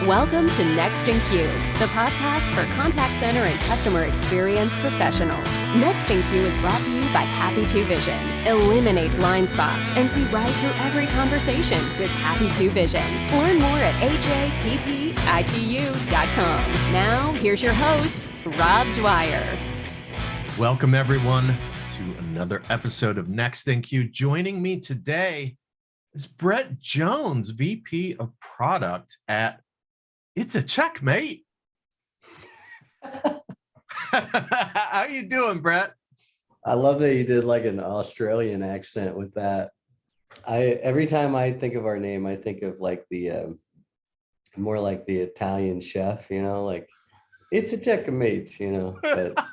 Welcome to Next in Queue, the podcast for contact center and customer experience professionals. Next in Queue is brought to you by Happy 2 Vision. Eliminate blind spots and see right through every conversation with Happy 2 Vision. Learn more at ajppitu.com. Now, here's your host, Rob Dwyer. Welcome, everyone, to another episode of Next in Queue. Joining me today is Brett Jones, VP of Product at ItsaCheckmate. How you doing, Brett? I love that you did like an Australian accent with that. Every time I think of our name, I think of like the more like the Italian chef, like ItsaCheckmate, but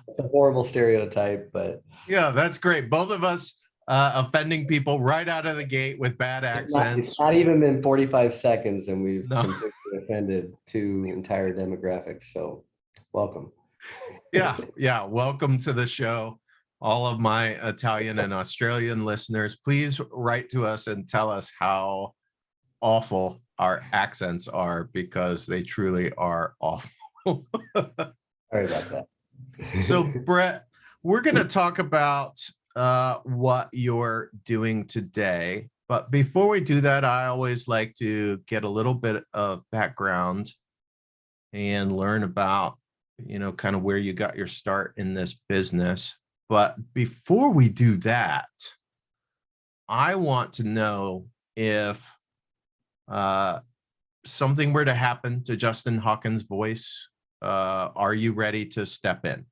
it's a horrible stereotype, but yeah, that's great. Both of us offending people right out of the gate with bad accents. It's not even been 45 seconds and we've completely offended two entire demographics. So welcome. Yeah. Welcome to the show. All of my Italian and Australian listeners, please write to us and tell us how awful our accents are, because they truly are awful. Sorry about that. So, Brett, we're going to talk about what you're doing today. But before we do that, I always like to get a little bit of background and learn about, kind of where you got your start in this business. But before we do that, I want to know if something were to happen to Justin Hawkins' voice, are you ready to step in?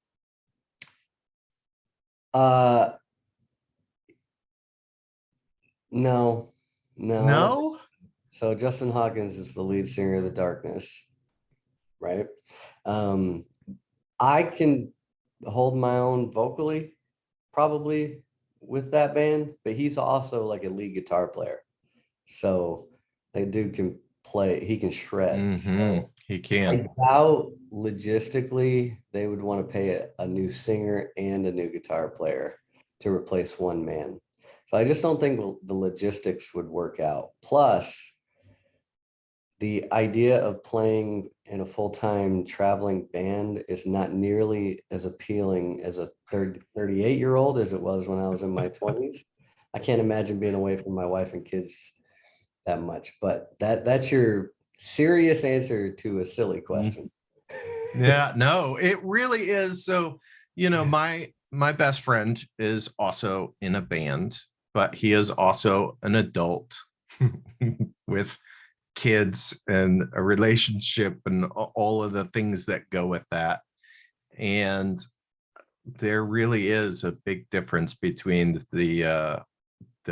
No. So Justin Hawkins is the lead singer of The Darkness, right? I can hold my own vocally, probably with that band, but he's also like a lead guitar player. So that dude can play, he can shred. Mm-hmm. So he can. I doubt logistically they would want to pay a new singer and a new guitar player to replace one man. So I just don't think the logistics would work out. Plus, the idea of playing in a full-time traveling band is not nearly as appealing as a 38-year-old as it was when I was in my 20s. I can't imagine being away from my wife and kids that much, but that's your serious answer to a silly question. Yeah, no, it really is. So, my best friend is also in a band, but he is also an adult with kids and a relationship and all of the things that go with that. And there really is a big difference between the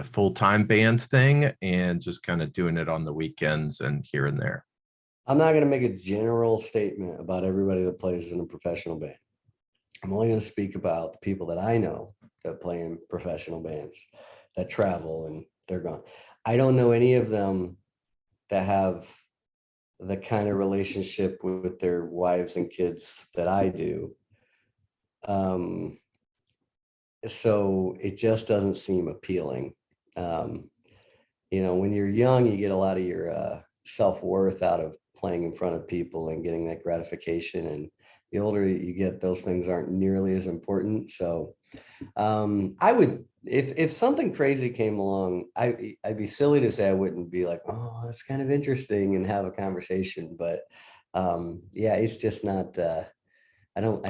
full-time band thing and just kind of doing it on the weekends and here and there. I'm not going to make a general statement about everybody that plays in a professional band. I'm only going to speak about the people that I know that play in professional bands that travel and they're gone. I don't know any of them that have the kind of relationship with their wives and kids that I do. So it just doesn't seem appealing. When you're young, you get a lot of your self-worth out of playing in front of people and getting that gratification. And the older you get, those things aren't nearly as important. So I would, if something crazy came along, I'd be silly to say I wouldn't be like, oh, that's kind of interesting and have a conversation. But it's just not. I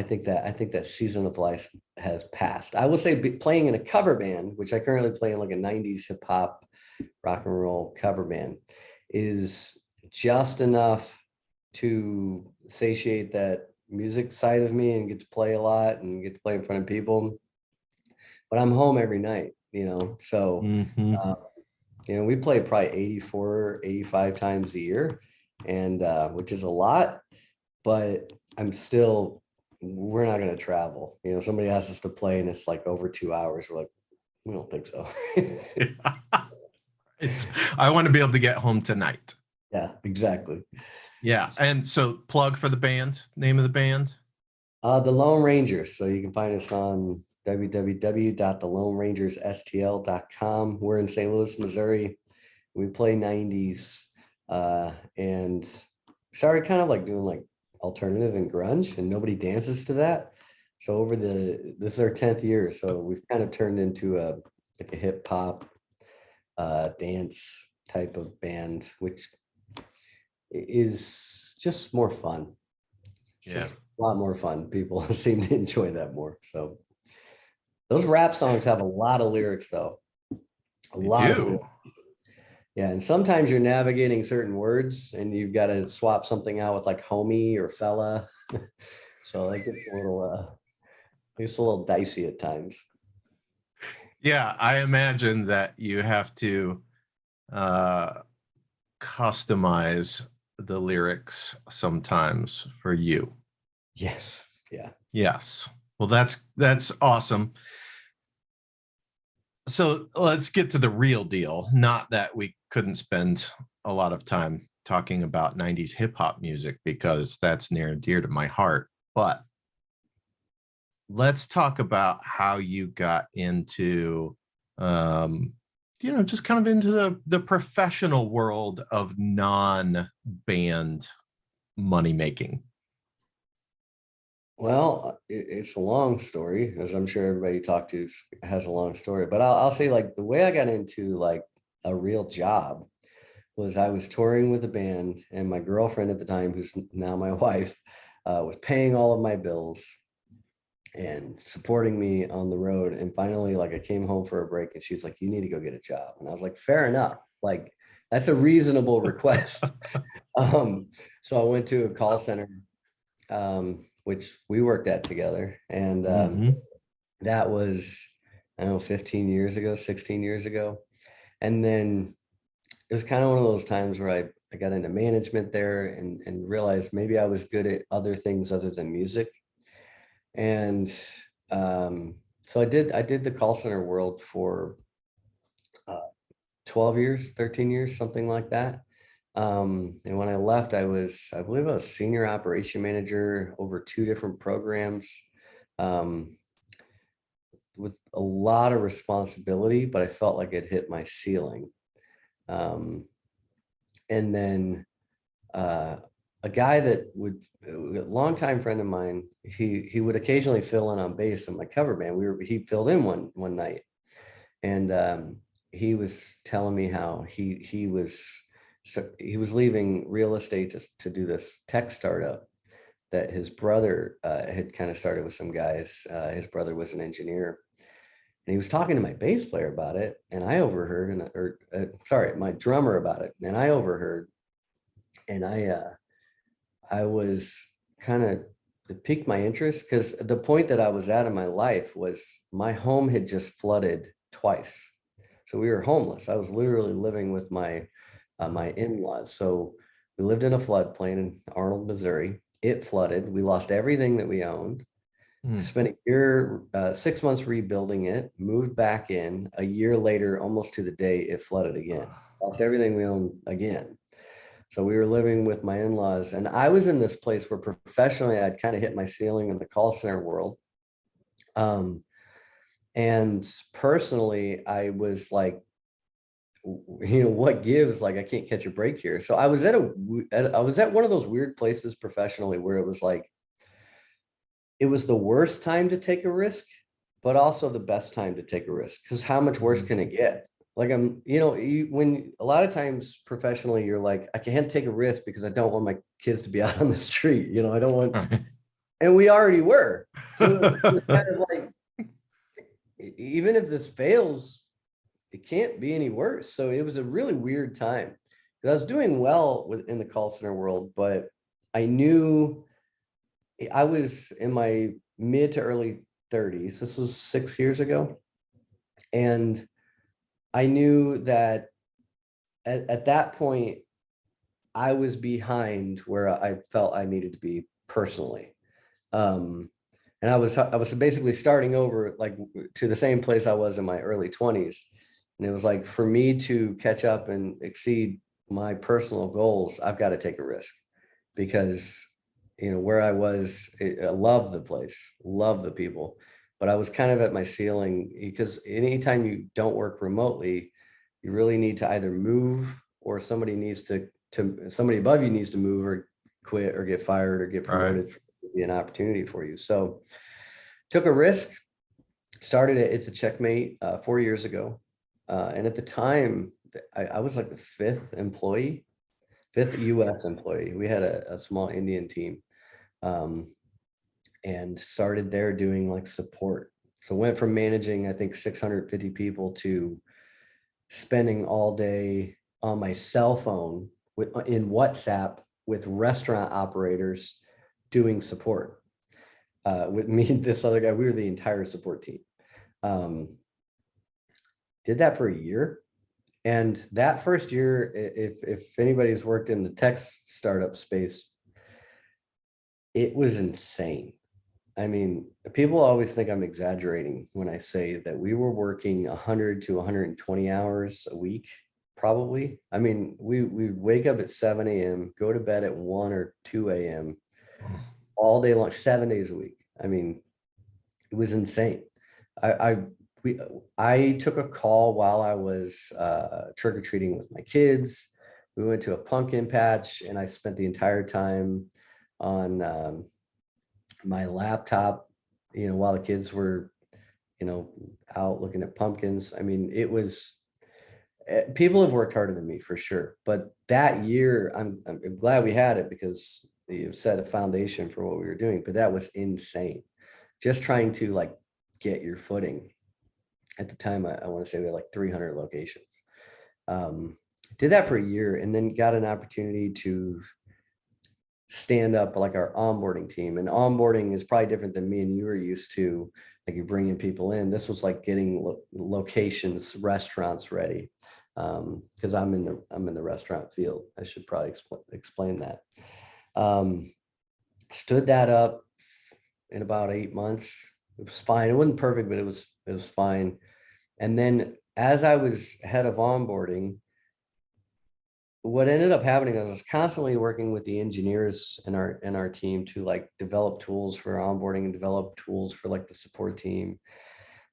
think that season of life has passed. I will say playing in a cover band, which I currently play in like a 90s hip hop rock and roll cover band, is just enough to satiate that music side of me and get to play a lot and get to play in front of people. But I'm home every night, so, we play probably 84, 85 times a year, and which is a lot, but we're not going to travel. Somebody asks us to play and it's like over 2 hours. We're like, we don't think so. I want to be able to get home tonight. Yeah, exactly. Yeah. And so plug for the band, name of the band. The Lone Rangers. So you can find us on www.thelonerangersstl.com. We're in St. Louis, Missouri. We play 90s and started kind of like doing like alternative and grunge, and nobody dances to that. So this is our 10th year, so we've kind of turned into a like a hip hop dance type of band, which is just more fun. It's Yeah, just a lot more fun. People seem to enjoy that more. So those rap songs have a lot of lyrics, though. A they lot of do. lyrics. Yeah, and sometimes you're navigating certain words, and you've got to swap something out with like homie or fella. So that gets a little dicey at times. Yeah, I imagine that you have to uh, customize the lyrics sometimes for you. Yes. Yeah. Yes. Well, that's awesome. So let's get to the real deal. Not that we couldn't spend a lot of time talking about 90s hip hop music because that's near and dear to my heart. But let's talk about how you got into just kind of into the professional world of non-band money making. Well, it's a long story, as I'm sure everybody you talk to has a long story. But I'll say like the way I got into like a real job was I was touring with a band, and my girlfriend at the time, who's now my wife, was paying all of my bills and supporting me on the road. And finally, like I came home for a break, and she's like, "You need to go get a job." And I was like, "Fair enough. Like that's a reasonable request." So I went to a call center, which we worked at together, and Mhm. that was, I don't know, 15 years ago, 16 years ago. And then it was kind of one of those times where I got into management there, and realized maybe I was good at other things other than music. And so I did the call center world for uh, 12 years, 13 years, something like that. And when I left, I believe I was senior operation manager over two different programs, um, with a lot of responsibility, but I felt like it hit my ceiling. Um, and then uh, a guy that a longtime friend of mine, he would occasionally fill in on bass in my cover band. He filled in one night, and he was telling me how he was leaving real estate to do this tech startup that his brother had kind of started with some guys. His brother was an engineer, and he was talking to my bass player about it, and I overheard, sorry, my drummer about it, and I overheard, and I was kind of, it piqued my interest because the point that I was at in my life was my home had just flooded twice. So we were homeless. I was literally living with my in-laws. So we lived in a floodplain in Arnold, Missouri. It flooded. We lost everything that we owned. Mm. Spent a year, 6 months rebuilding it, moved back in. A year later, almost to the day, it flooded again. Lost everything we owned again. So we were living with my in-laws, and I was in this place where professionally I'd kind of hit my ceiling in the call center world. And personally, I was like, what gives? Like, I can't catch a break here. So I was I was at one of those weird places professionally where it was like, it was the worst time to take a risk, but also the best time to take a risk. Because how much worse Mhm. can it get? Like when a lot of times professionally, you're like, I can't take a risk because I don't want my kids to be out on the street. I don't want, and we already were. So it was kind of like, even if this fails, it can't be any worse. So it was a really weird time because I was doing well in the call center world, but I knew I was in my mid to early 30s. This was 6 years ago. And I knew that at that point, I was behind where I felt I needed to be personally. Um, and I was basically starting over like to the same place I was in my early 20s. And it was like for me to catch up and exceed my personal goals, I've got to take a risk because where I was, I love the place, love the people, but I was kind of at my ceiling because anytime you don't work remotely, you really need to either move or somebody above you needs to move, quit or get fired or get Right. promoted, to be an opportunity for you. So took a risk, started at ItsaCheckmate 4 years ago. And at the time, I was like the fifth US employee. We had a small Indian team, and started there doing like support. So went from managing, I think, 650 people to spending all day on my cell phone in WhatsApp with restaurant operators doing support. With me and this other guy, we were the entire support team. Did that for a year. And that first year, if anybody's worked in the tech startup space, it was insane. I mean, people always think I'm exaggerating when I say that we were working 100 to 120 hours a week, probably. I mean, we wake up at 7 a.m., go to bed at 1 or 2 a.m., all day long, 7 days a week. I mean, it was insane. I took a call while I was trick-or-treating with my kids. We went to a pumpkin patch, and I spent the entire time on my laptop, while the kids were, out looking at pumpkins. I mean, it was, people have worked harder than me for sure. But that year, I'm glad we had it because it set a foundation for what we were doing. But that was insane. Just trying to like get your footing. At the time, I want to say we had like 300 locations. Did that for a year and then got an opportunity to stand up like our onboarding team. And onboarding is probably different than me and you are used to. Like you're bringing people in. This was like getting locations, restaurants ready. Because I'm in the restaurant field. I should probably explain that. Stood that up in about 8 months. It was fine. It wasn't perfect, but it was fine. And then as I was head of onboarding, what ended up happening is I was constantly working with the engineers in our team to like develop tools for onboarding and develop tools for like the support team,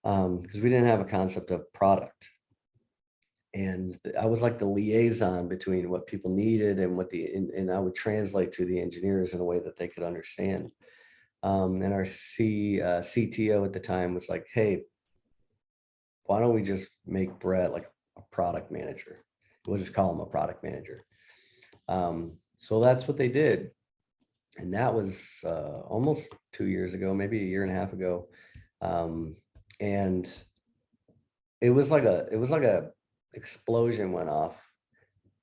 because we didn't have a concept of product. And I was like the liaison between what people needed and and I would translate to the engineers in a way that they could understand. And our CTO at the time was like, hey, why don't we just make Brett like a product manager? We'll just call him a product manager. So that's what they did. And that was almost 2 years ago, maybe a year and a half ago. And it was like a explosion went off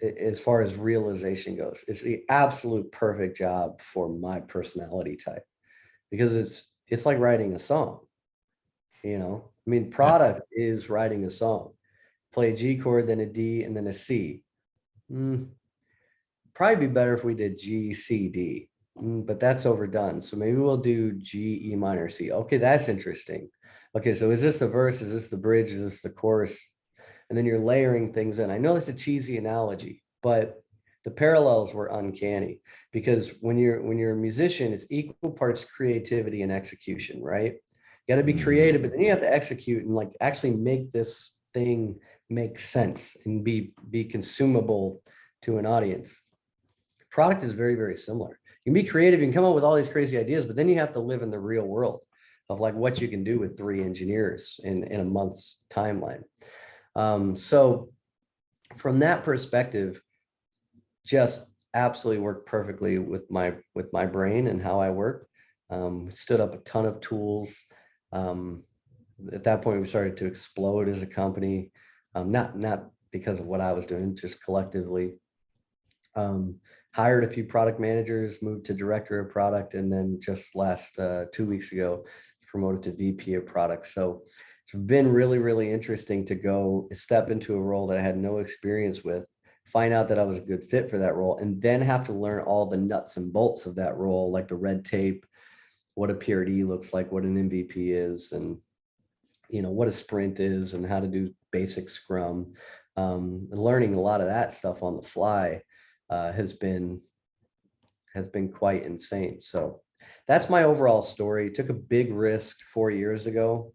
as far as realization goes. It's the absolute perfect job for my personality type because it's like writing a song. I mean, product is writing a song. Play a G chord, then a D, and then a C. Probably be better if we did G, C, D, but that's overdone. So maybe we'll do G, E minor, C. Okay, that's interesting. Okay, so is this the verse? Is this the bridge? Is this the chorus? And then you're layering things in. I know that's a cheesy analogy, but the parallels were uncanny because when you're a musician, it's equal parts creativity and execution, right? You got to be creative, but then you have to execute and like actually make this thing make sense and be consumable to an audience. Product is very, very similar. You can be creative, you can come up with all these crazy ideas, but then you have to live in the real world of like what you can do with 3 engineers in a month's timeline. So from that perspective, just absolutely worked perfectly with my brain and how I work. Stood up a ton of tools. At that point, we started to explode as a company, not because of what I was doing, just collectively. Hired a few product managers, moved to director of product, and then just last 2 weeks ago, promoted to VP of product. So it's been really, really interesting to go step into a role that I had no experience with, find out that I was a good fit for that role, and then have to learn all the nuts and bolts of that role, like the red tape, what a PRD looks like, what an MVP is, and what a sprint is and how to do basic Scrum. Learning a lot of that stuff on the fly has been quite insane. So that's my overall story. Took a big risk 4 years ago,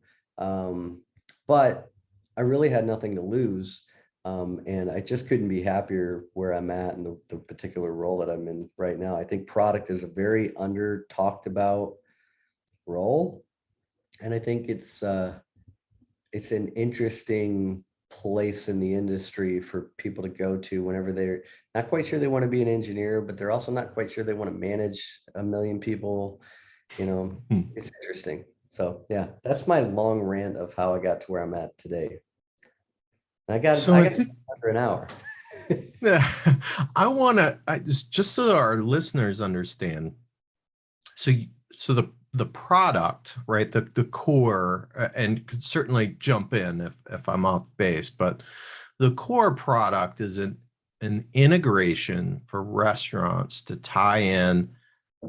but I really had nothing to lose. And I just couldn't be happier where I'm at in the particular role that I'm in right now. I think product is a very under talked about role. And I think it's an interesting place in the industry for people to go to whenever they're not quite sure they want to be an engineer, but they're also not quite sure they want to manage a million people. It's interesting. So yeah, that's my long rant of how I got to where I'm at today. I got I think under an hour. I want to just so our listeners understand. So the product, right? The core, and could certainly jump in if I'm off base, but the core product is an integration for restaurants to tie in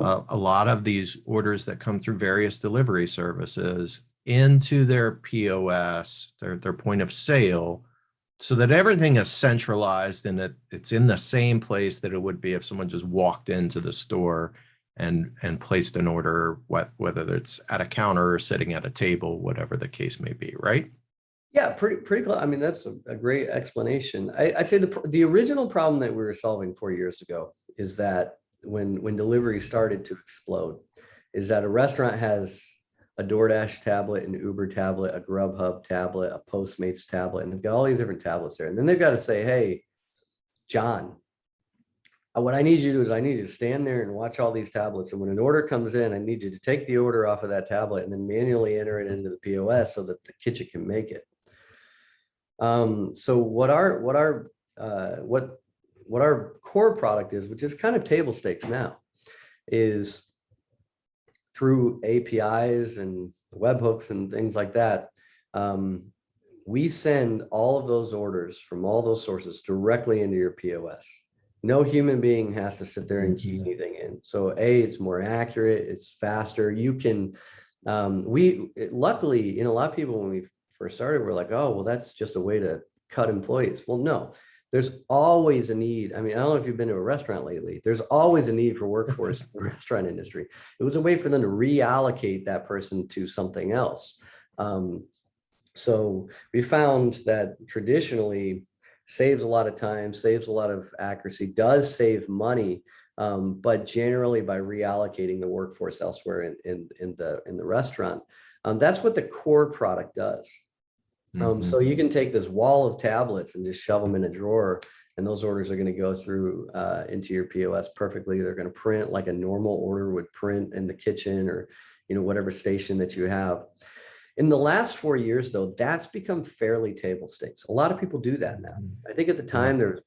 a lot of these orders that come through various delivery services into their POS, their point of sale, so that everything is centralized and it's in the same place that it would be if someone just walked into the store and placed an order, whether it's at a counter or sitting at a table, whatever the case may be, right? Yeah, pretty close. I mean, that's a great explanation. I'd say the original problem that we were solving 4 years ago is that when delivery started to explode, is that a restaurant has a DoorDash tablet, an Uber tablet, a Grubhub tablet, a Postmates tablet, and they've got all these different tablets there. And then they've got to say, hey, John, what I need you to do is I need you to stand there and watch all these tablets. And when an order comes in, I need you to take the order off of that tablet and then manually enter it into the POS so that the kitchen can make it. So what our core product is, which is kind of table stakes now, is through APIs and webhooks and things like that. We send all of those orders from all those sources directly into your POS. No human being has to sit there and key anything in. So it's more accurate, it's faster. You can, luckily, a lot of people, when we first started, we're like, oh, well, that's just a way to cut employees. Well, no, there's always a need. I mean, I don't know if you've been to a restaurant lately. There's always a need for workforce in the restaurant industry. It was a way for them to reallocate that person to something else. So we found that traditionally saves a lot of time, saves a lot of accuracy, does save money, but generally by reallocating the workforce elsewhere in the restaurant. That's what the core product does. So you can take this wall of tablets and just shove them in a drawer, and those orders are going to go through into your POS perfectly. They're going to print like a normal order would print in the kitchen or whatever station that you have. In the last 4 years, though, that's become fairly table stakes. A lot of people do that now. I think at the time there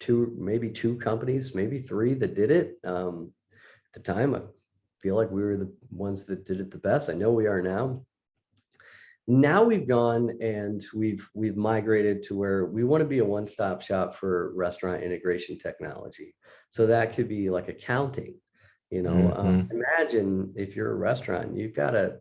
were maybe two companies, maybe three that did it. At the time, I feel like we were the ones that did it the best. I know we are now. Now we've gone and we've migrated to where we want to be a one-stop shop for restaurant integration technology. So that could be like accounting. Imagine if you're a restaurant, you've got to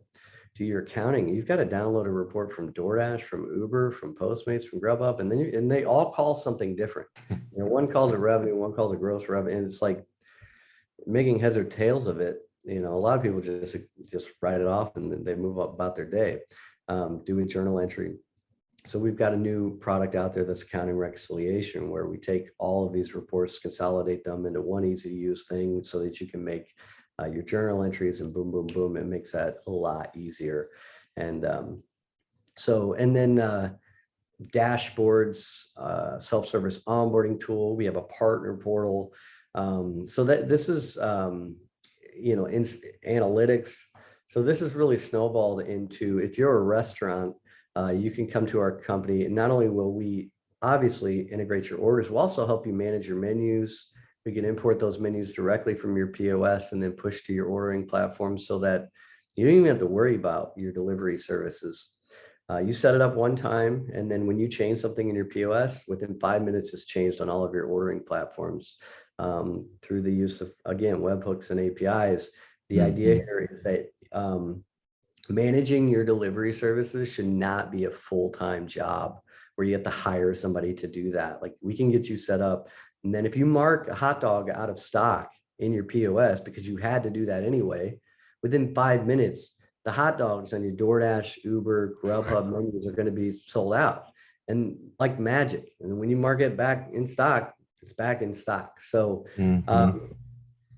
do your accounting. You've got to download a report from DoorDash, from Uber, from Postmates, from Grubhub, and they all call something different. One calls it revenue, one calls it gross revenue, and it's like making heads or tails of it. A lot of people just write it off and then they move up about their day. Do a journal entry. So we've got a new product out there that's accounting reconciliation, where we take all of these reports, consolidate them into one easy to use thing so that you can make your journal entries, and boom, boom, boom. It makes that a lot easier. And then dashboards, self-service onboarding tool. We have a partner portal. So that this is, analytics. So this is really snowballed into, if you're a restaurant, you can come to our company, and not only will we obviously integrate your orders, we'll also help you manage your menus. We can import those menus directly from your POS and then push to your ordering platform, so that you don't even have to worry about your delivery services. You set it up one time, and then when you change something in your POS, within 5 minutes it's changed on all of your ordering platforms through the use of, again, webhooks and APIs. The idea here is that managing your delivery services should not be a full-time job where you have to hire somebody to do that. Like, we can get you set up, and then if you mark a hot dog out of stock in your POS because you had to do that anyway, within 5 minutes, the hot dogs on your DoorDash, Uber, Grubhub menus are going to be sold out. and like magic. And when you mark it back in stock, it's back in stock. So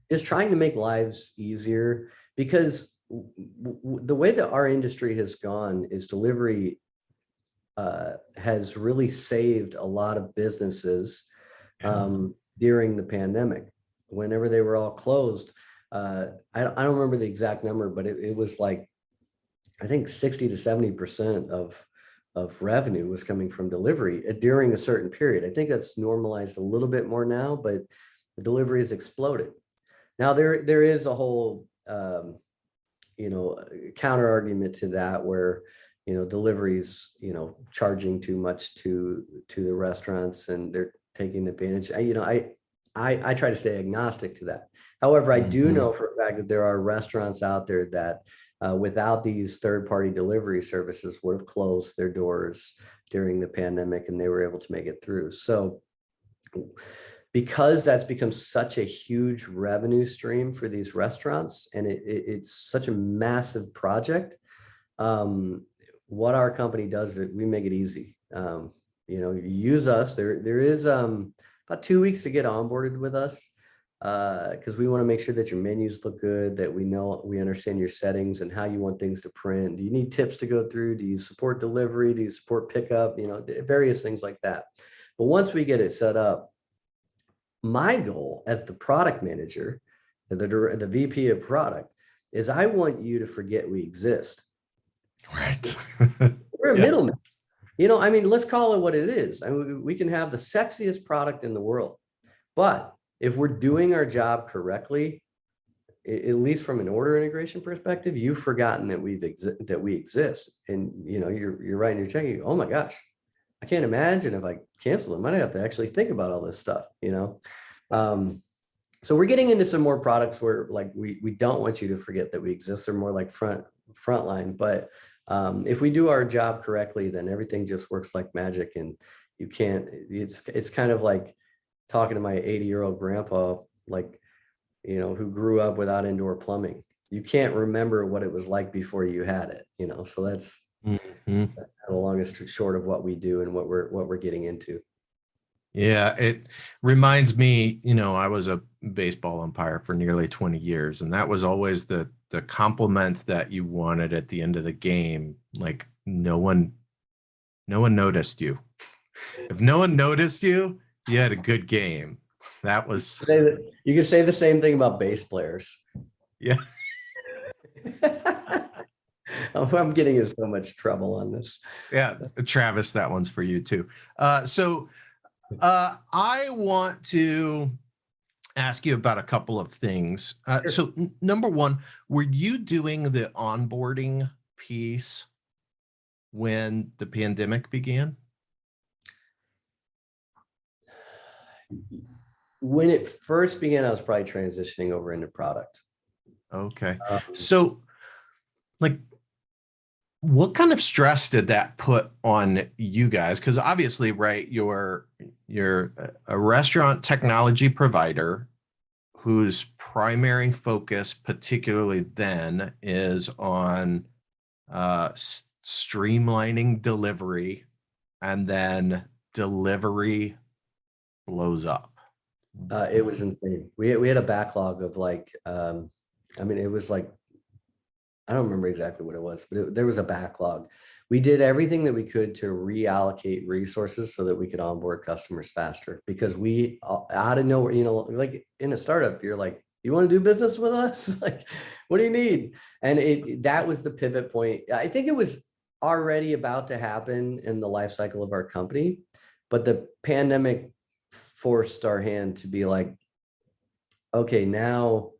just trying to make lives easier, because the way that our industry has gone is delivery has really saved a lot of businesses during the pandemic. Whenever they were all closed, I don't remember the exact number, but it was like, I think 60 to 70% of revenue was coming from delivery during a certain period. I think that's normalized a little bit more now, but the delivery has exploded. Now there is a whole counter argument to that, where deliveries charging too much to the restaurants, and they're taking advantage. I try to stay agnostic to that. However, I do know for a fact that there are restaurants out there that without these third-party delivery services would have closed their doors during the pandemic, and they were able to make it through. So because that's become such a huge revenue stream for these restaurants, and it's such a massive project, what our company does is we make it easy. You use us. There is about 2 weeks to get onboarded with us, because we want to make sure that your menus look good, that we understand your settings and how you want things to print. Do you need tips to go through? Do you support delivery? Do you support pickup? Various things like that. But once we get it set up, my goal as the product manager, the VP of product, is I want you to forget we exist. Right. We're a middleman. Let's call it what it is. We can have the sexiest product in the world, but if we're doing our job correctly, at least from an order integration perspective, you've forgotten that we exist. And you're writing your check. You go, oh my gosh, I can't imagine if I cancel them. I might have to actually think about all this stuff. So we're getting into some more products where like we don't want you to forget that we exist. They're more like frontline, but if we do our job correctly, then everything just works like magic. And you can't. It's kind of like talking to my 80-year-old grandpa, like who grew up without indoor plumbing. You can't remember what it was like before you had it. So that's the longest short of what we do and what we're getting into. Yeah, it reminds me, I was a baseball umpire for nearly 20 years, and that was always the compliment that you wanted at the end of the game. Like no one noticed you. If no one noticed you, you had a good game. That was. You can say the same thing about bass players. Yeah. I'm getting in so much trouble on this. Yeah, Travis, that one's for you too. So I want to ask you about a couple of things. Sure. So number one, were you doing the onboarding piece when the pandemic began? When it first began, I was probably transitioning over into product. Okay. So like, what kind of stress did that put on you guys? Because obviously, right, you're a restaurant technology provider whose primary focus, particularly then, is on streamlining delivery, and then delivery blows up. It was insane. We had a backlog of like, it was like, I don't remember exactly what it was, but there was a backlog. We did everything that we could to reallocate resources so that we could onboard customers faster, because we out of nowhere, like in a startup, you're like, you want to do business with us? Like, what do you need? And that was the pivot point. I think it was already about to happen in the life cycle of our company, but the pandemic forced our hand to be like, okay, now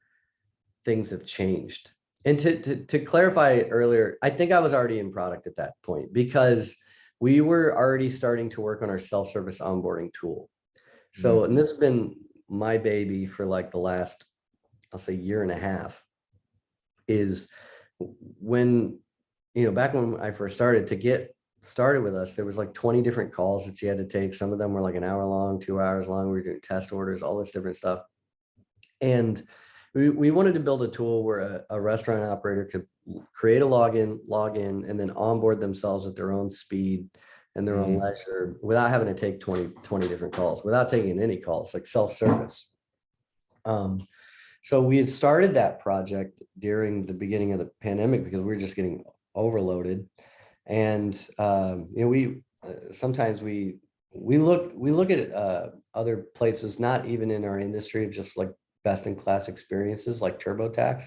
things have changed. And to clarify earlier, I think I was already in product at that point, because we were already starting to work on our self-service onboarding tool. So, and this has been my baby for like the last, I'll say, year and a half, is when, back when I first started, to get started with us, there was like 20 different calls that you had to take. Some of them were like an hour long, 2 hours long. We were doing test orders, all this different stuff. And we wanted to build a tool where a restaurant operator could create a log in, and then onboard themselves at their own speed and their own leisure without having to take 20 different calls, without taking any calls, like self-service. So we had started that project during the beginning of the pandemic because we were just getting overloaded. And we sometimes we look at other places, not even in our industry, just like best in class experiences like TurboTax,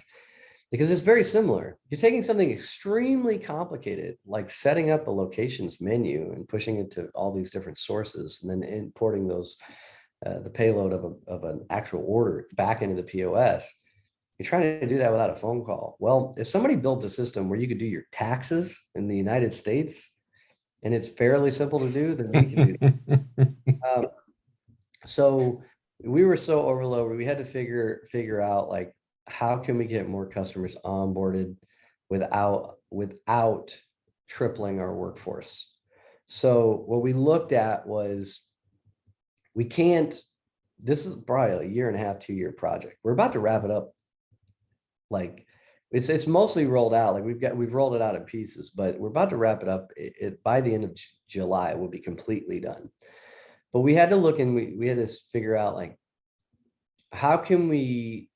because it's very similar. You're taking something extremely complicated, like setting up a locations menu and pushing it to all these different sources, and then importing those the payload of an actual order back into the POS. You're trying to do that without a phone call. Well, if somebody built a system where you could do your taxes in the United States and it's fairly simple to do, then we can do that. So we were so overloaded, we had to figure out like, how can we get more customers onboarded without tripling our workforce? So what we looked at was, this is probably a 1.5 to 2 year project. We're about to wrap it up. Like it's mostly rolled out. Like we've rolled it out in pieces, but we're about to wrap it up. By the end of July, it will be completely done. But we had to look, and we had to figure out like, how can we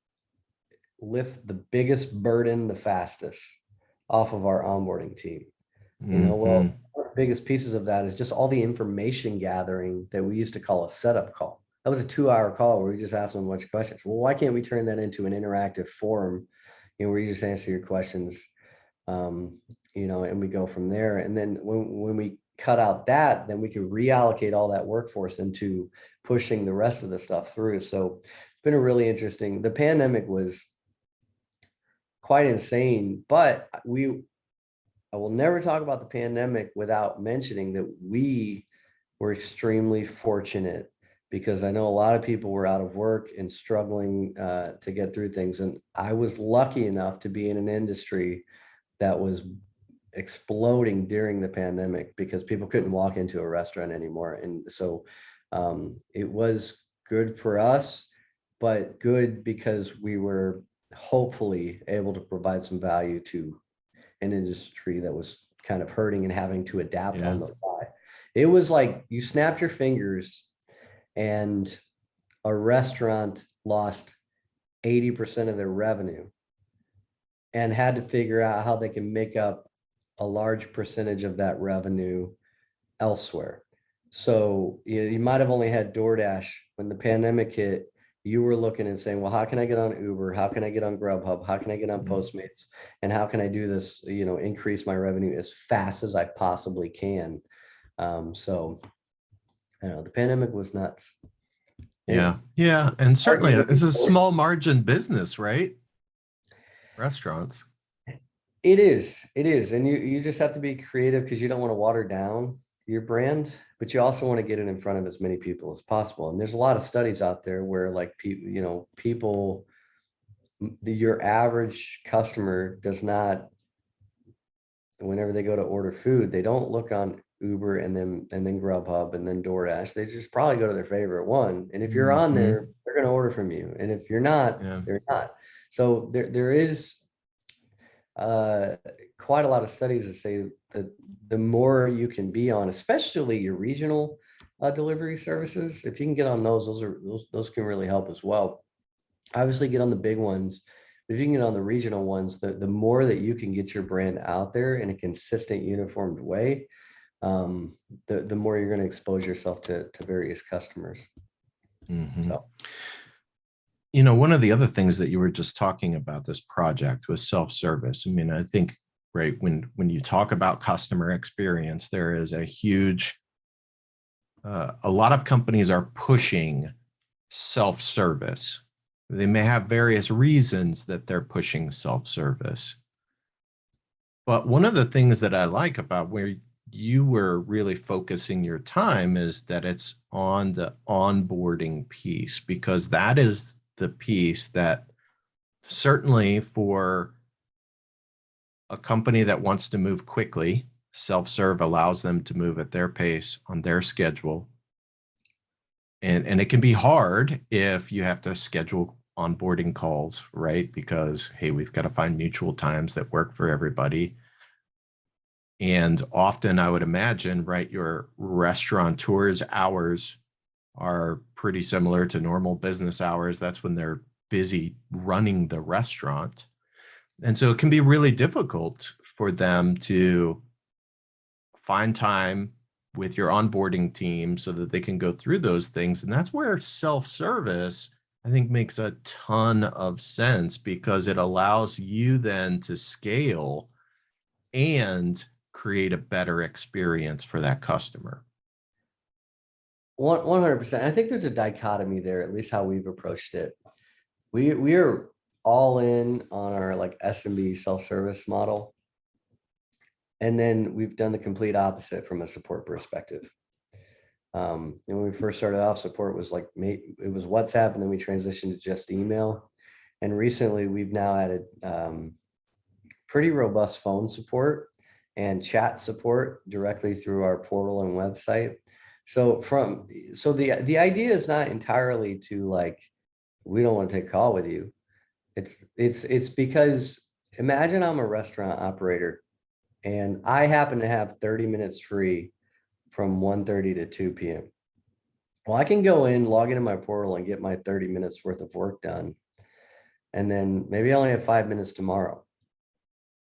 lift the biggest burden the fastest off of our onboarding team? Well, one of the biggest pieces of that is just all the information gathering that we used to call a setup call. That was a 2-hour call where we just asked them a bunch of questions. Well, why can't we turn that into an interactive forum, where you just answer your questions, and we go from there. And then when we cut out that, then we can reallocate all that workforce into pushing the rest of the stuff through. So it's been a really interesting, the pandemic was quite insane, but I will never talk about the pandemic without mentioning that we were extremely fortunate, because I know a lot of people were out of work and struggling to get through things. And I was lucky enough to be in an industry that was exploding during the pandemic, because people couldn't walk into a restaurant anymore. And so it was good for us, but good because we were hopefully able to provide some value to an industry that was kind of hurting and having to adapt on the fly. It was like you snapped your fingers and a restaurant lost 80% of their revenue and had to figure out how they can make up a large percentage of that revenue elsewhere. So you might have only had DoorDash. When the pandemic hit, you were looking and saying, well, how can I get on Uber? How can I get on Grubhub? How can I get on Postmates? And how can I do this, increase my revenue as fast as I possibly can? So I don't know, the pandemic was nuts. Yeah. And certainly it's a small margin business, right? Restaurants. It is. And you just have to be creative, because you don't want to water down your brand, but you also want to get it in front of as many people as possible. And there's a lot of studies out there where like people, your average customer does not, whenever they go to order food, they don't look on Uber and then Grubhub and then DoorDash. They just probably go to their favorite one. And if you're on there, they're going to order from you. And if you're not, they're not. So there is quite a lot of studies that say that the more you can be on, especially your regional delivery services, if you can get on those can really help as well. Obviously get on the big ones, but if you can get on the regional ones, the more that you can get your brand out there in a consistent, uniformed way, the more you're going to expose yourself to various customers. So. One of the other things that you were just talking about this project was self-service. I mean, I think, right, when you talk about customer experience, there is a huge, a lot of companies are pushing self-service. They may have various reasons that they're pushing self-service. But one of the things that I like about where you were really focusing your time is that it's on the onboarding piece, because that is the piece that certainly for a company that wants to move quickly, self-serve allows them to move at their pace on their schedule. And it can be hard if you have to schedule onboarding calls, right? Because, hey, we've got to find mutual times that work for everybody. And often I would imagine, right, your restaurateur's hours are pretty similar to normal business hours. That's when they're busy running the restaurant. And so it can be really difficult for them to find time with your onboarding team so that they can go through those things. And that's where self-service, I think, makes a ton of sense, because it allows you then to scale and create a better experience for that customer. 100%. I think there's a dichotomy there, at least how we've approached it. We are all in on our like SMB self-service model. And then we've done the complete opposite from a support perspective. And when we first started off, support was like, it was WhatsApp, and then we transitioned to just email. And recently we've now added pretty robust phone support and chat support directly through our portal and website. So the idea is not entirely to like, we don't want to take a call with you. It's because imagine I'm a restaurant operator and I happen to have 30 minutes free from 1:30 to 2 p.m. Well, I can go in, log into my portal and get my 30 minutes worth of work done. And then maybe I only have 5 minutes tomorrow.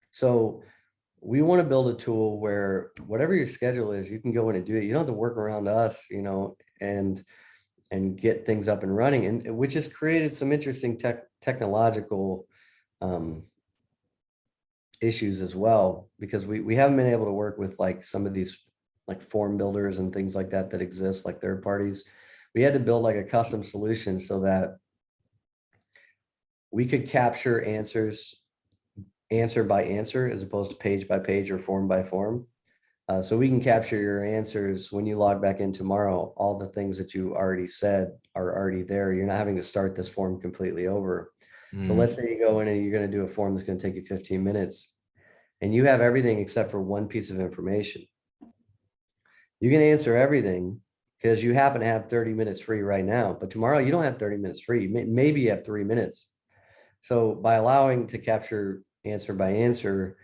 So we want to build a tool where whatever your schedule is, you can go in and do it. You don't have to work around us, and get things up and running, and which has created some interesting technological issues as well, because we haven't been able to work with like some of these like form builders and things like that exist, like third parties. We had to build like a custom solution so that we could capture answers answer by answer as opposed to page by page or form by form. So we can capture your answers when you log back in tomorrow. All the things that you already said are already there. You're not having to start this form completely over. So let's say you go in and you're going to do a form that's going to take you 15 minutes and you have everything except for one piece of information. You can answer everything because you happen to have 30 minutes free right now, but tomorrow you don't have 30 minutes free. Maybe you have 3 minutes. So by allowing to capture answer by answer,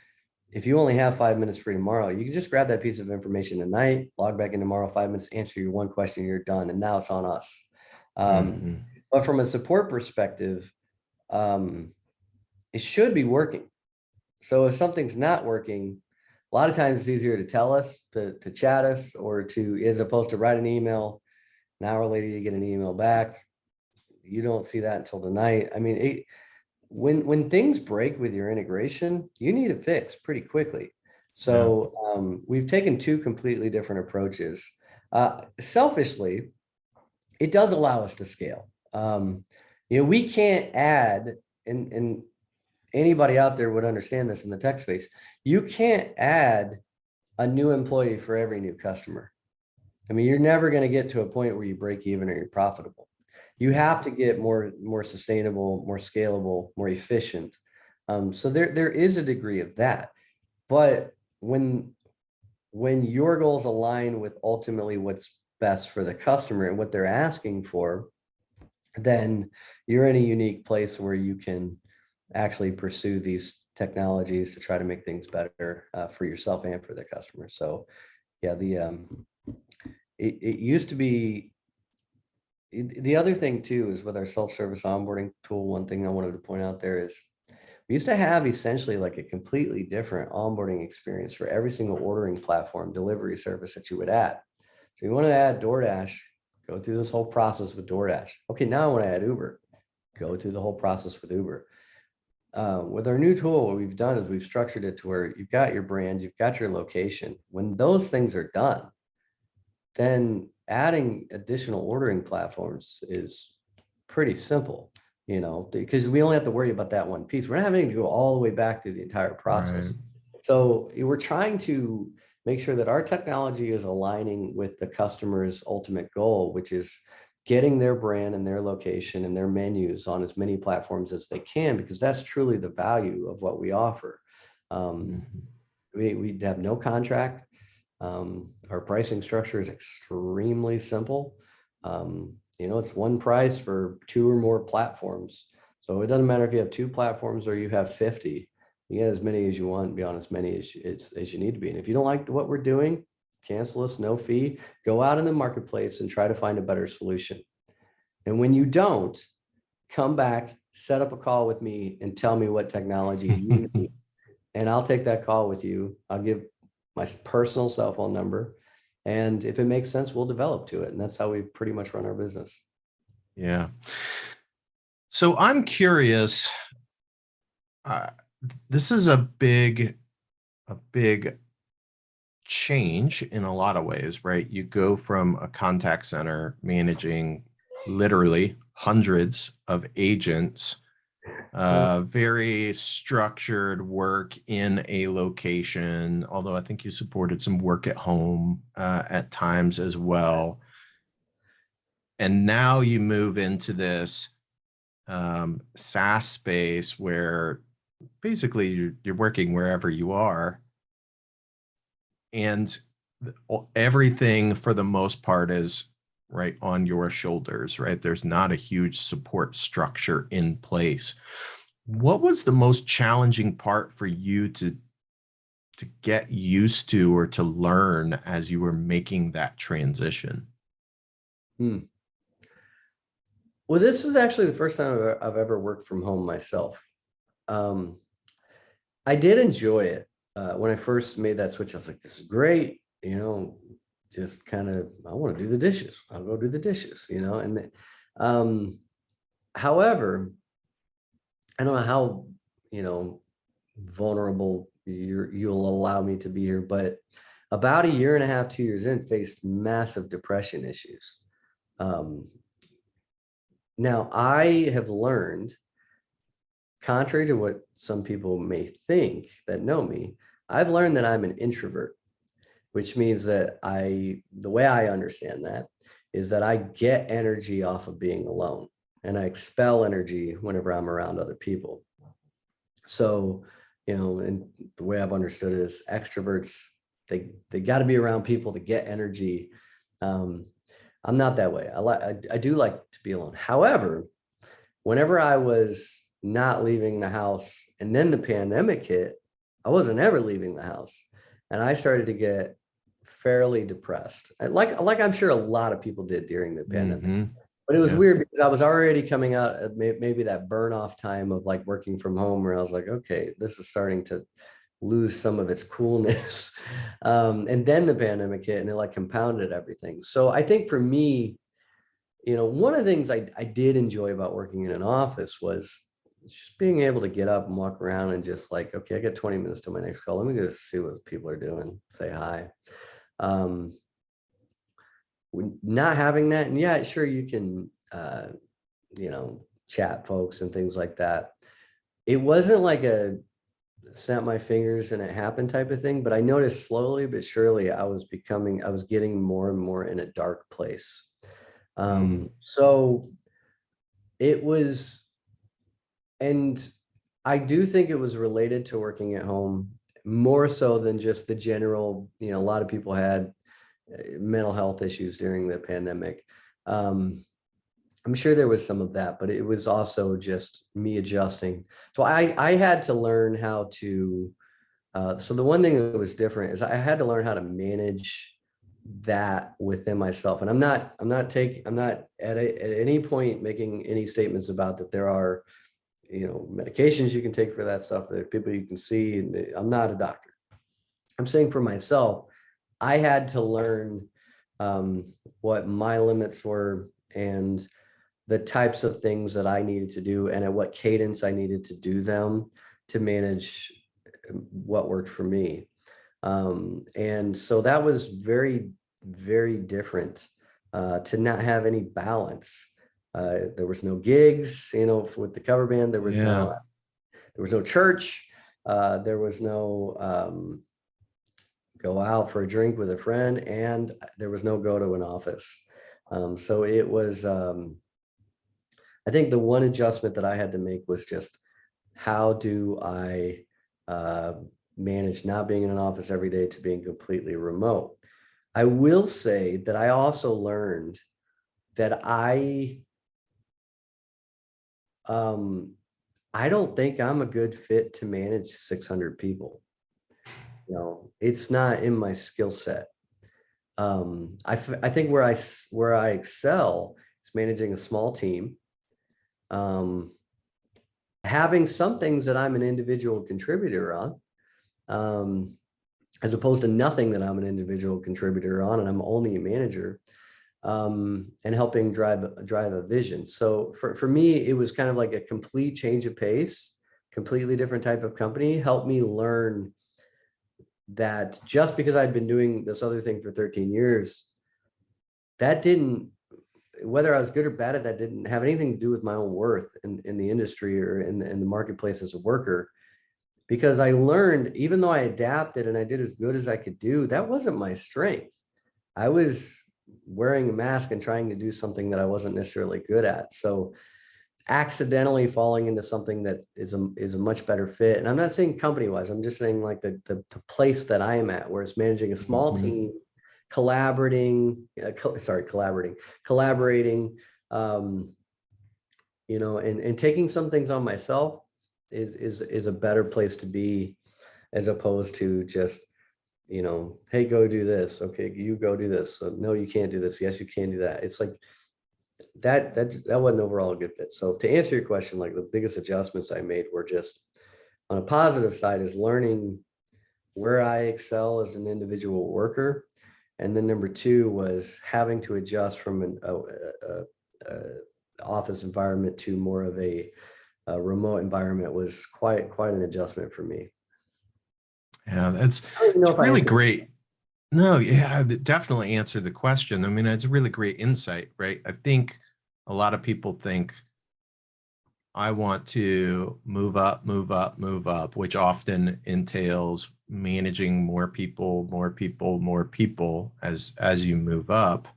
if you only have 5 minutes free tomorrow, you can just grab that piece of information tonight, log back in tomorrow, 5 minutes, answer your one question, you're done. And now it's on us. But from a support perspective, it should be working. So if something's not working, a lot of times it's easier to tell us, to chat us, or as opposed to write an email. An hour later, you get an email back. You don't see that until tonight. I mean, when things break with your integration, you need a fix pretty quickly. So we've taken two completely different approaches. Selfishly, it does allow us to scale. We can't add, and anybody out there would understand this in the tech space, you can't add a new employee for every new customer. I mean, you're never going to get to a point where you break even or you're profitable. You have to get more sustainable, more scalable, more efficient. So there is a degree of that. But when your goals align with ultimately what's best for the customer and what they're asking for, then you're in a unique place where you can actually pursue these technologies to try to make things better for yourself and for the customer. So yeah, it used to be. The other thing too is with our self-service onboarding tool, one thing I wanted to point out there is we used to have essentially like a completely different onboarding experience for every single ordering platform, delivery service that you would add. So you want to add DoorDash, go through this whole process with DoorDash. Okay, now I want to add Uber, go through the whole process with Uber. With our new tool, what we've done is we've structured it to where you've got your brand, you've got your location. When those things are done, then adding additional ordering platforms is pretty simple, because we only have to worry about that one piece. We're not having to go all the way back through the entire process. Right. So we're trying to make sure that our technology is aligning with the customer's ultimate goal, which is getting their brand and their location and their menus on as many platforms as they can, because that's truly the value of what we offer. We have no contract. Our pricing structure is extremely simple. It's one price for 2 or more platforms. So it doesn't matter if you have 2 platforms or you have 50. You get as many as you want, be on as many as you need to be. And if you don't like what we're doing, cancel us, no fee, go out in the marketplace and try to find a better solution. And when you don't, come back, set up a call with me and tell me what technology you need. And I'll take that call with you. I'll give my personal cell phone number. And if it makes sense, we'll develop to it. And that's how we pretty much run our business. Yeah. So I'm curious, this is a big change in a lot of ways, right? You go from a contact center managing literally hundreds of agents, very structured work in a location, although I think you supported some work at home at times as well. And now you move into this SaaS space where basically you're working wherever you are, and everything for the most part is right on your shoulders, right? There's not a huge support structure in place. What was the most challenging part for you to get used to or to learn as you were making that transition? Well, this is actually the first time I've ever worked from home myself. I did enjoy it. When I first made that switch, I was like, this is great. Just kind of, I want to do the dishes. I'll go do the dishes, and however, I don't know how, vulnerable you'll allow me to be here, but about a year and a half, 2 years in, faced massive depression issues. Now I have learned, contrary to what some people may think that know me, I've learned that I'm an introvert, which means that the way I understand that is that I get energy off of being alone and I expel energy whenever I'm around other people. So, and the way I've understood it is extroverts, they got to be around people to get energy. I'm not that way. I do like to be alone. However, whenever I was not leaving the house and then the pandemic hit, I wasn't ever leaving the house. And I started to get fairly depressed. Like I'm sure a lot of people did during the pandemic. Mm-hmm. But it was weird because I was already coming out at maybe that burn off time of like working from home, where I was like, okay, this is starting to lose some of its coolness. And then the pandemic hit and it like compounded everything. So I think for me, one of the things I did enjoy about working in an office was just being able to get up and walk around and just like, okay, I got 20 minutes to my next call. Let me go see what people are doing, say hi. Not having that, and yeah, sure, you can, chat folks and things like that. It wasn't like a snap my fingers and it happened type of thing, but I noticed slowly but surely I was getting more and more in a dark place. So it was, and I do think it was related to working at home more so than just the general, a lot of people had mental health issues during the pandemic. I'm sure there was some of that, but it was also just me adjusting. So I had to learn how to, so the one thing that was different is I had to learn how to manage that within myself. And I'm not at any point making any statements about that there are, medications you can take for that stuff, that people you can see. And I'm not a doctor. I'm saying for myself, I had to learn what my limits were and the types of things that I needed to do and at what cadence I needed to do them to manage what worked for me. And so that was very, very different to not have any balance. There was no gigs, with the cover band. There was no church. There was no go out for a drink with a friend, and there was no go to an office. So it was, I think the one adjustment that I had to make was just, how do I manage not being in an office every day to being completely remote? I will say that I also learned that I I don't think I'm a good fit to manage 600 people. It's not in my skill set. I think where I excel is managing a small team, having some things that I'm an individual contributor on, as opposed to nothing that I'm an individual contributor on, and I'm only a manager, and helping drive a vision. So for me, it was kind of like a complete change of pace, completely different type of company, helped me learn that just because I'd been doing this other thing for 13 years, that didn't, whether I was good or bad at that, didn't have anything to do with my own worth in the industry or in the marketplace as a worker. Because I learned, even though I adapted and I did as good as I could do, that wasn't my strength. I was wearing a mask and trying to do something that I wasn't necessarily good at. So accidentally falling into something that is a much better fit. And I'm not saying company wise, I'm just saying like the place that I am at, where it's managing a small team, collaborating, and taking some things on myself is a better place to be, as opposed to just, hey, go do this. Okay, you go do this. So, no, you can't do this. Yes, you can do that. It's like that wasn't overall a good fit. So to answer your question, like the biggest adjustments I made were just on a positive side is learning where I excel as an individual worker. And then number two was having to adjust from an office environment to more of a remote environment was quite an adjustment for me. Yeah, it's really great. No, yeah, definitely answered the question. I mean, it's a really great insight, right? I think a lot of people think I want to move up, which often entails managing more people as you move up.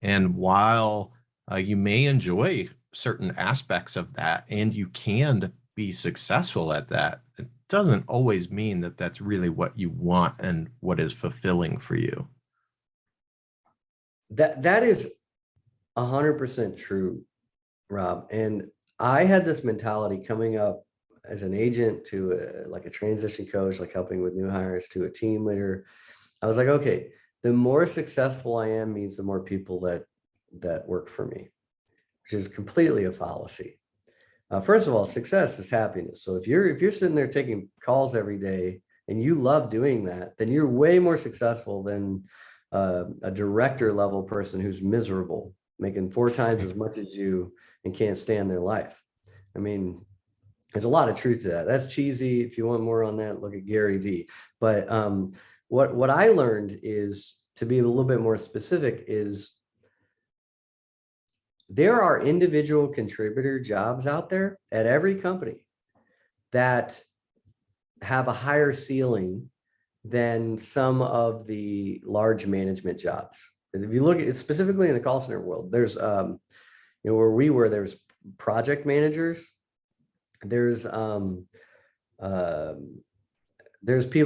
And while you may enjoy certain aspects of that and you can be successful at that, it doesn't always mean that that's really what you want and what is fulfilling for you. That is 100% true, Rob. And I had this mentality coming up as an agent to like a transition coach, like helping with new hires, to a team leader. I was like, okay, the more successful I am means the more people that work for me, which is completely a fallacy. First of all, success is happiness. So if you're sitting there taking calls every day and you love doing that, then you're way more successful than a director level person who's miserable, making 4 times as much as you and can't stand their life. I mean, there's a lot of truth to that. That's cheesy. If you want more on that, look at Gary Vee. But what I learned is, to be a little bit more specific, is there are individual contributor jobs out there at every company that have a higher ceiling than some of the large management jobs. If you look at it specifically in the call center world, there's where we were, there's project managers, there's people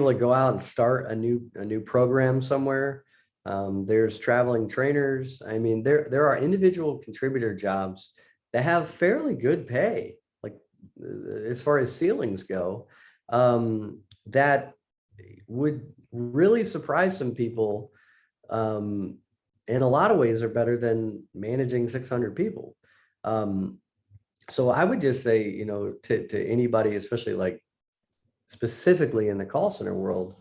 that go out and start a new program somewhere. There's traveling trainers. I mean, there are individual contributor jobs that have fairly good pay, like as far as ceilings go, that would really surprise some people. In a lot of ways are better than managing 600 people. So I would just say, to anybody, especially like specifically in the call center world,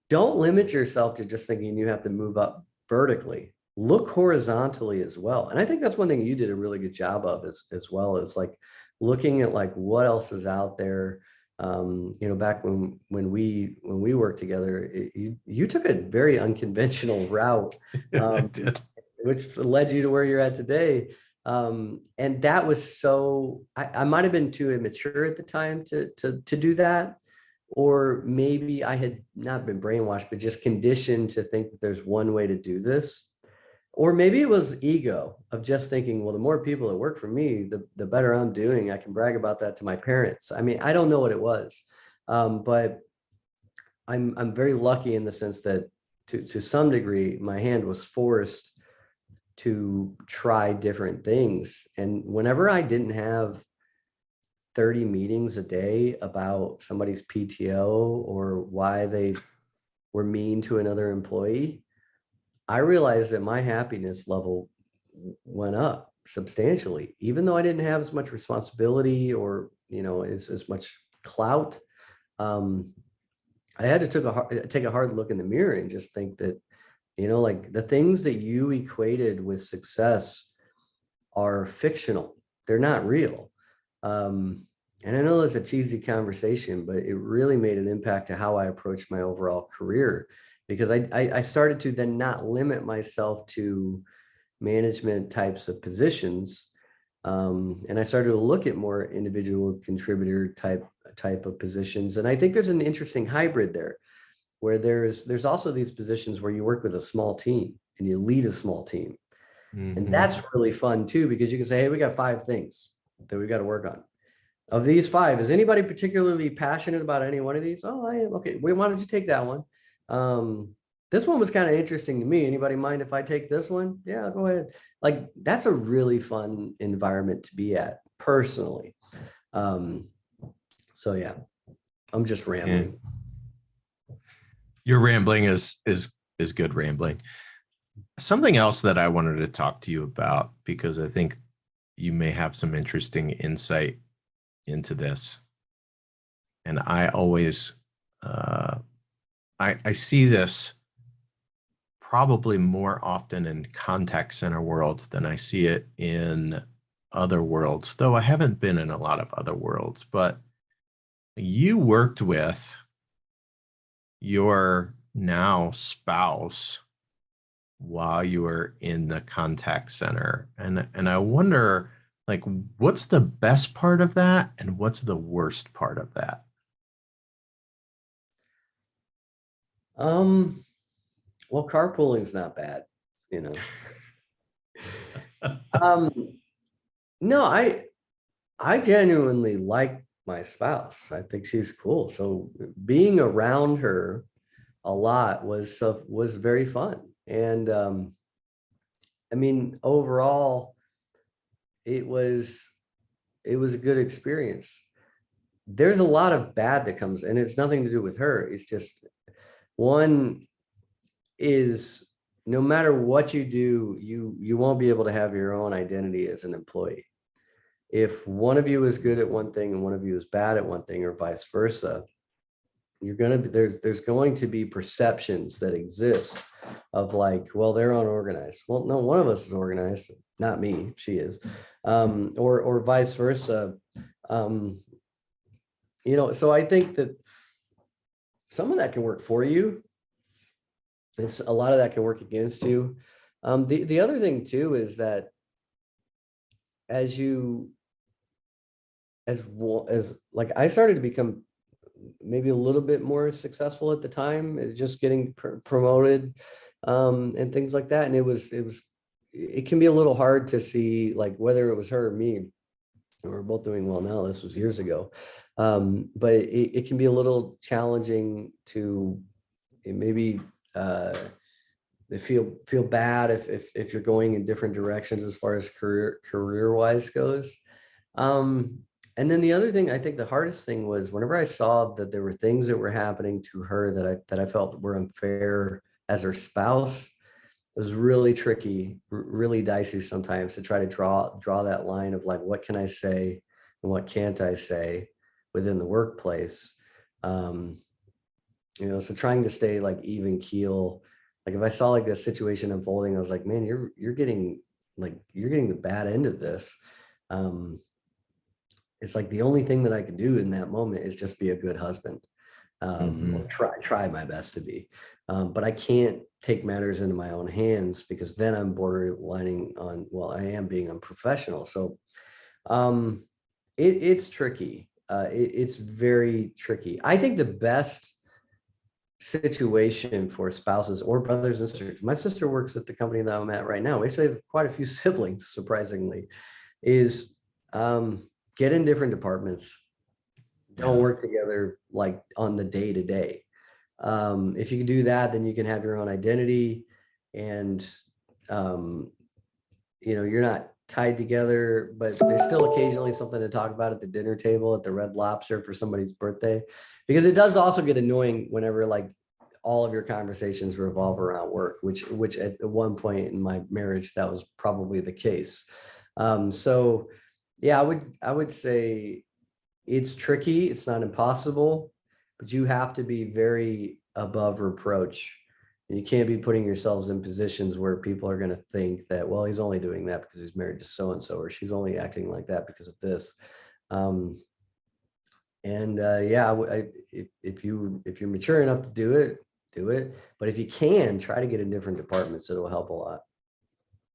don't limit yourself to just thinking you have to move up vertically. Look horizontally as well. And I think that's one thing you did a really good job of as well, as like looking at like what else is out there. Back when we worked together, you took a very unconventional route, which led you to where you're at today. And that was so, I might have been too immature at the time to do that. Or maybe I had not been brainwashed, but just conditioned to think that there's one way to do this. Or maybe it was ego of just thinking, well, the more people that work for me, the better I'm doing. I can brag about that to my parents. I mean, I don't know what it was, but I'm very lucky in the sense that to some degree, my hand was forced to try different things. And whenever I didn't have 30 meetings a day about somebody's PTO or why they were mean to another employee, I realized that my happiness level went up substantially, even though I didn't have as much responsibility or, as much clout. I had to take a hard look in the mirror and just think that, like the things that you equated with success are fictional. They're not real. And I know it's a cheesy conversation, but it really made an impact to how I approached my overall career, because I started to then not limit myself to management types of positions. And I started to look at more individual contributor type of positions. And I think there's an interesting hybrid there, where there's also these positions where you work with a small team and you lead a small team. And that's really fun too, because you can say, hey, we got 5 things that we got to work on. Of these 5, is anybody particularly passionate about any one of these? Oh, I am. Okay, why don't you take that one? This one was kind of interesting to me. Anybody mind if I take this one? Yeah, go ahead. Like, that's a really fun environment to be at personally. So yeah, I'm just rambling. Yeah. Your rambling is good rambling. Something else that I wanted to talk to you about, because I think you may have some interesting insight into this. And I always, I see this probably more often in contact center worlds than I see it in other worlds, though I haven't been in a lot of other worlds. But you worked with your now spouse while you were in the contact center. And I wonder, like, what's the best part of that and what's the worst part of that? Well, carpooling's not bad, No, I genuinely like my spouse. I think she's cool. So being around her a lot was very fun. And I mean, overall, it was a good experience. There's a lot of bad that comes, and it's nothing to do with her. It's just, one is, no matter what you do, you won't be able to have your own identity as an employee. If one of you is good at one thing and one of you is bad at one thing, or vice versa, there's going to be perceptions that exist of like, well, they're unorganized. Well, no, one of us is organized, not me, she is. Or vice versa. So I think that some of that can work for you. A lot of that can work against you. The other thing too is that as like, I started to become maybe a little bit more successful at the time, just getting promoted, and things like that. And it can be a little hard to see, like, whether it was her or me, and we're both doing well now. This was years ago. But it can be a little challenging to maybe feel bad if you're going in different directions as far as career wise goes. And then the other thing, I think the hardest thing was whenever I saw that there were things that were happening to her that I felt were unfair as her spouse. It was really tricky, really dicey sometimes to try to draw that line of like, what can I say and what can't I say within the workplace. So trying to stay like even keel. Like, if I saw like a situation unfolding, I was like, man, you're getting the bad end of this. It's like the only thing that I can do in that moment is just be a good husband. Or try my best to be. But I can't take matters into my own hands, because then I'm borderlining on, well, I am being unprofessional. So it's tricky. It's very tricky. I think the best situation for spouses or brothers and sisters, my sister works at the company that I'm at right now. We actually have quite a few siblings, surprisingly, is get in different departments. Don't work together like on the day to day. If you can do that, then you can have your own identity, and you're not tied together, but there's still occasionally something to talk about at the dinner table at the Red Lobster for somebody's birthday, because it does also get annoying whenever like all of your conversations revolve around work, which at one point in my marriage, that was probably the case. So yeah, I would say it's tricky. It's not impossible, but you have to be very above reproach. And you can't be putting yourselves in positions where people are going to think that, well, he's only doing that because he's married to so-and-so, or she's only acting like that because of this. Yeah, if you're mature enough to do it, do it. But if you can, try to get in different departments. It'll help a lot.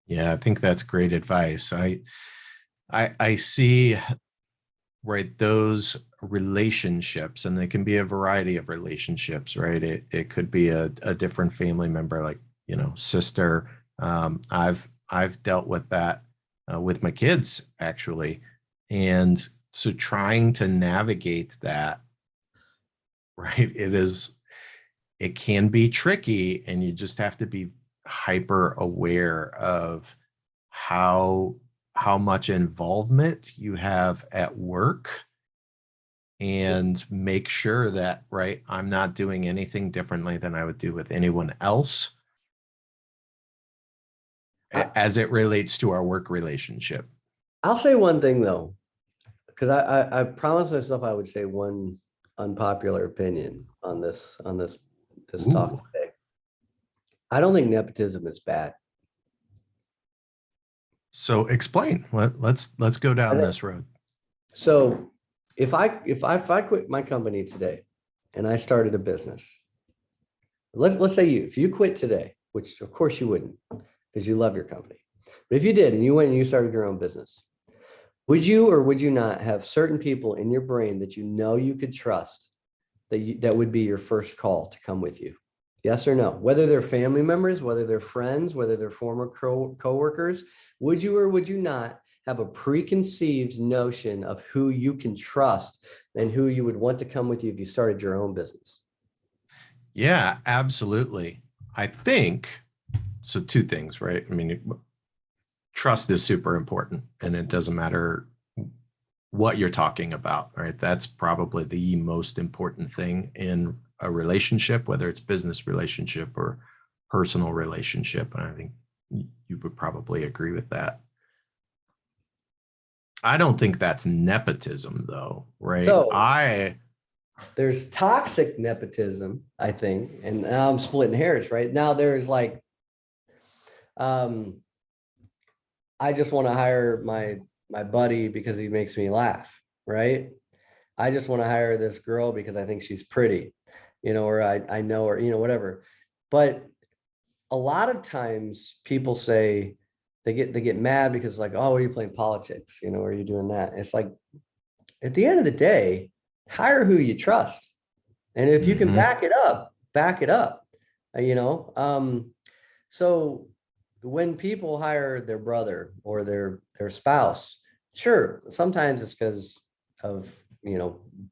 Yeah, I think that's great advice. I see, right, those relationships, and they can be a variety of relationships, right? It could be a different family member, like, you know, sister. I've dealt with that with my kids, actually. And so trying to navigate that, right, it can be tricky, and you just have to be hyper aware of how much involvement you have at work, and make sure that, right, I'm not doing anything differently than I would do with anyone else as it relates to our work relationship. I'll say one thing though, because I promised myself I would say one unpopular opinion on this talk today. I don't think nepotism is bad. So explain. Let's go down this road. So if I quit my company today and I started a business, let's say if you quit today, which of course you wouldn't because you love your company, but if you did and you went and you started your own business, would you or would you not have certain people in your brain that you know you could trust that would be your first call to come with you? Yes or no? Whether they're family members, whether they're friends, whether they're former coworkers, would you or would you not have a preconceived notion of who you can trust and who you would want to come with you if you started your own business? Yeah, absolutely. I think so. Two things, right? I mean, trust is super important, and it doesn't matter what you're talking about, right? That's probably the most important thing in a relationship, whether it's business relationship or personal relationship. And I think you would probably agree with that. I don't think that's nepotism though, right? So there's toxic nepotism, I think, and now I'm splitting hairs, right? Now there's like, I just want to hire my buddy because he makes me laugh, right? I just want to hire this girl because I think she's pretty, or I know her, whatever. But a lot of times people say they get mad because like, oh, are you playing politics? Are you doing that? It's like, at the end of the day, hire who you trust. And if you can back it up, back it up, So when people hire their brother or their spouse, sure, sometimes it's because of,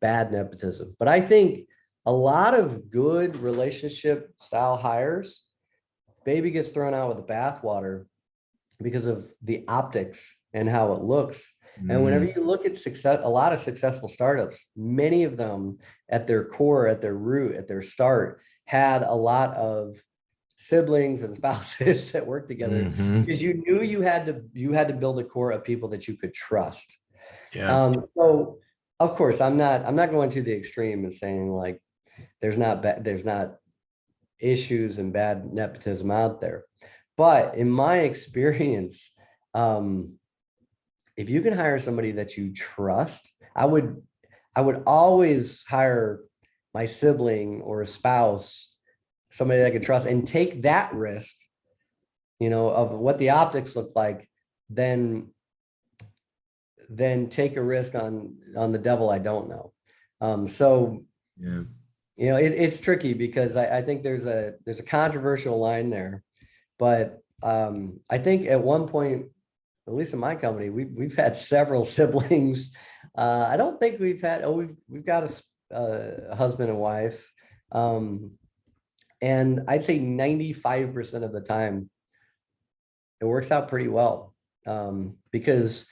bad nepotism. But I think a lot of good relationship style hires, baby gets thrown out with the bathwater because of the optics and how it looks. And whenever you look at a lot of successful startups, many of them at their core, at their root, at their start, had a lot of siblings and spouses that worked together because you knew you had to build a core of people that you could trust. Yeah. So of course I'm not going to the extreme and saying like there's not issues and bad nepotism out there. But in my experience, if you can hire somebody that you trust, I would always hire my sibling or a spouse, somebody that I could trust, and take that risk, of what the optics look like, then take a risk on the devil I don't know. It's tricky because I think there's a controversial line there, but I think at one point, at least in my company, we've had several siblings. I don't think we've got a husband and wife, and I'd say 95% of the time it works out pretty well. Because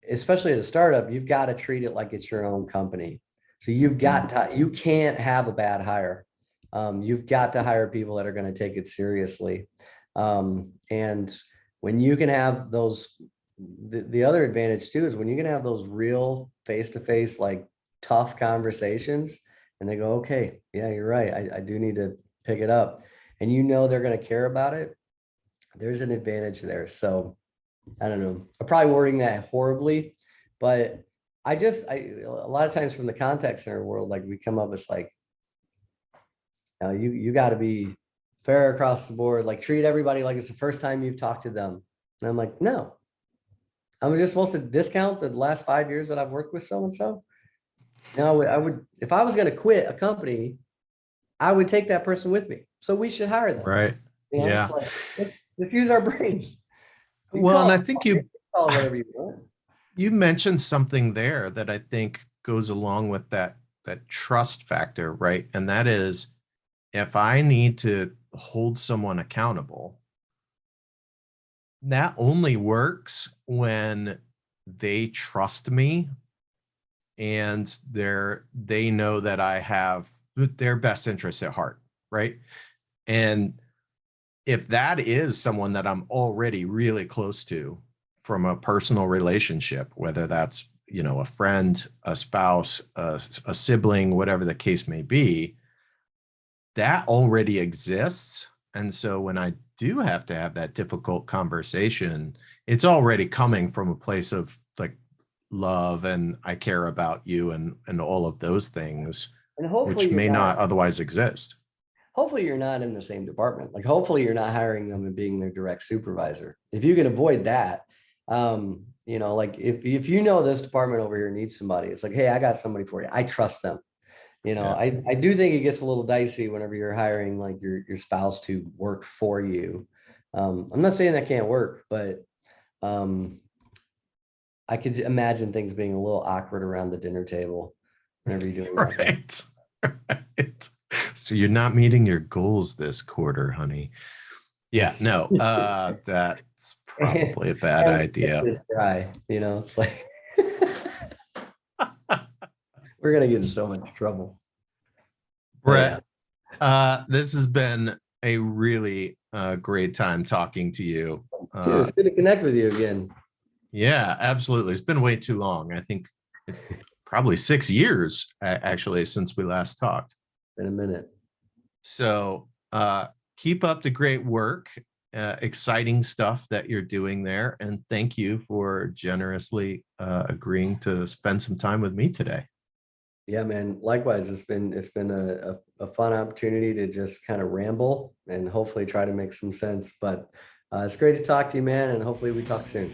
especially at a startup, you've got to treat it like it's your own company. So you can't have a bad hire. You've got to hire people that are going to take it seriously. And when you can have those, the other advantage too is when you can have those real face-to-face, like tough conversations, and they go, okay, yeah, you're right. I do need to pick it up. And they're going to care about it. There's an advantage there. So I don't know. I'm probably wording that horribly, but a lot of times from the contact center world, like we come up with like, you got to be fair across the board, like treat everybody like it's the first time you've talked to them. And I'm like, no, I'm just supposed to discount the last 5 years that I've worked with so-and-so. No, I would, if I was going to quit a company, I would take that person with me. So we should hire them. Right. Yeah. It's like, let's use our brains. Well, and I think you call it whatever you want. You mentioned something there that I think goes along with that trust factor, right? And that is, if I need to hold someone accountable, that only works when they trust me and they know that I have their best interests at heart, right? And if that is someone that I'm already really close to from a personal relationship, whether that's, a friend, a spouse, a sibling, whatever the case may be, that already exists. And so when I do have to have that difficult conversation, it's already coming from a place of like love and I care about you and all of those things, and hopefully which may not otherwise exist. Hopefully you're not in the same department. Like hopefully you're not hiring them and being their direct supervisor. If you can avoid that, like if this department over here needs somebody, it's like, hey, I got somebody for you. I trust them. Yeah. I do think it gets a little dicey whenever you're hiring like your spouse to work for you. I'm not saying that can't work, but I could imagine things being a little awkward around the dinner table whenever you're doing that. Right. So you're not meeting your goals this quarter, honey. Yeah, no, that's probably a bad idea. It's dry, it's like we're gonna get in so much trouble. Brett, this has been a really great time talking to you. Dude, it's good to connect with you again. Yeah, absolutely. It's been way too long. I think probably 6 years actually since we last talked. In a minute. So keep up the great work, exciting stuff that you're doing there. And thank you for generously agreeing to spend some time with me today. Yeah, man. Likewise, it's been a fun opportunity to just kind of ramble and hopefully try to make some sense. But it's great to talk to you, man. And hopefully we talk soon.